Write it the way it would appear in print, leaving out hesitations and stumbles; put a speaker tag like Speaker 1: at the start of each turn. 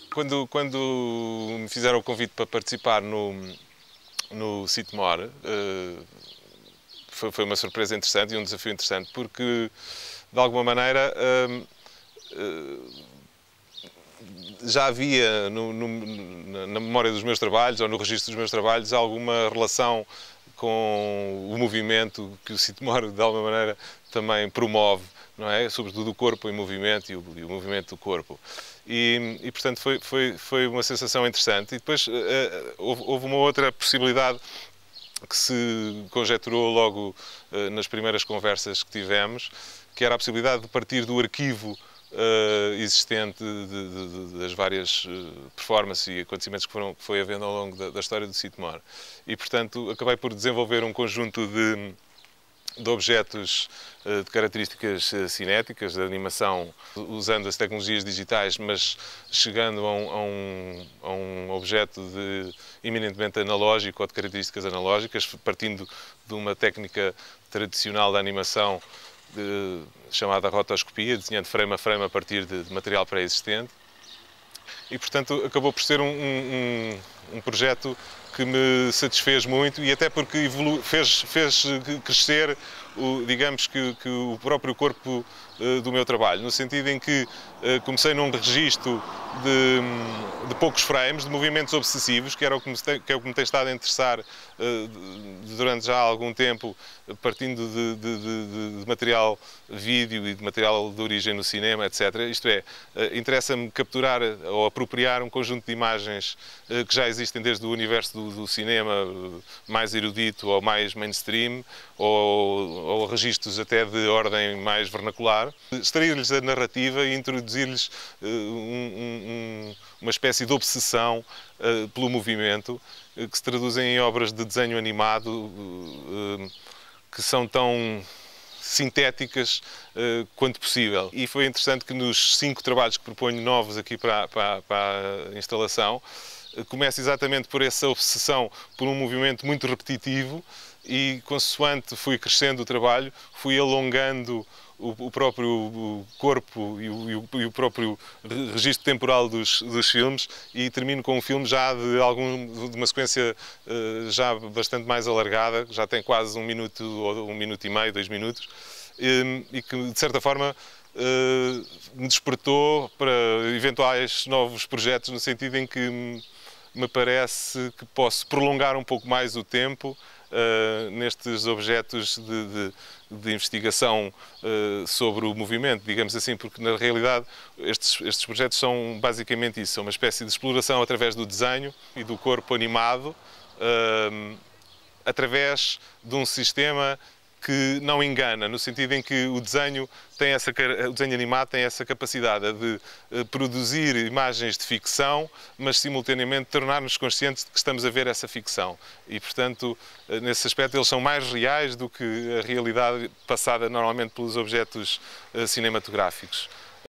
Speaker 1: Quando me fizeram o convite para participar no Sitmore, foi uma surpresa interessante e um desafio interessante, porque, de alguma maneira, já havia na memória dos meus trabalhos, ou no registro dos meus trabalhos, alguma relação com o movimento que o Sitmore, de alguma maneira, também promove, não é? Sobretudo o corpo em movimento e o movimento do corpo. E portanto, foi uma sensação interessante. E depois houve uma outra possibilidade que se conjeturou logo nas primeiras conversas que tivemos, que era a possibilidade de partir do arquivo existente das várias performances e acontecimentos que foi havendo ao longo da história do Sitmore. E, portanto, acabei por desenvolver um conjunto de objetos de características cinéticas, de animação, usando as tecnologias digitais, mas chegando a um objeto eminentemente analógico ou de características analógicas, partindo de uma técnica tradicional da animação chamada rotoscopia, desenhando frame a frame a partir de material pré-existente. E, portanto, acabou por ser um projeto que me satisfez muito e até porque fez crescer, digamos que o próprio corpo do meu trabalho, no sentido em que comecei num registro de poucos frames, de movimentos obsessivos, que é o que me tem estado a interessar durante já algum tempo, partindo de material vídeo e de material de origem no cinema, etc. Isto é, interessa-me capturar ou apropriar um conjunto de imagens que já existem desde o universo do cinema mais erudito ou mais mainstream, ou registros até de ordem mais vernacular, extrair-lhes a narrativa e introduzir-lhes uma espécie de obsessão pelo movimento, que se traduzem em obras de desenho animado que são tão sintéticas quanto possível. E foi interessante que nos 5 trabalhos que proponho novos aqui para a instalação, começa exatamente por essa obsessão por um movimento muito repetitivo e, consoante fui crescendo o trabalho, fui alongando o próprio corpo e o próprio registro temporal dos filmes, e termino com um filme já de uma sequência já bastante mais alargada, já tem quase 1 minuto, ou 1 minuto e meio, 2 minutos, e que, de certa forma, me despertou para eventuais novos projetos, no sentido em que me parece que posso prolongar um pouco mais o tempo nestes objetos de investigação sobre o movimento, digamos assim, porque na realidade estes projetos são basicamente isso, são uma espécie de exploração através do desenho e do corpo animado, através de um sistema que não engana, no sentido em que o desenho animado tem essa capacidade de produzir imagens de ficção, mas simultaneamente tornar-nos conscientes de que estamos a ver essa ficção. E, portanto, nesse aspecto eles são mais reais do que a realidade passada normalmente pelos objetos cinematográficos.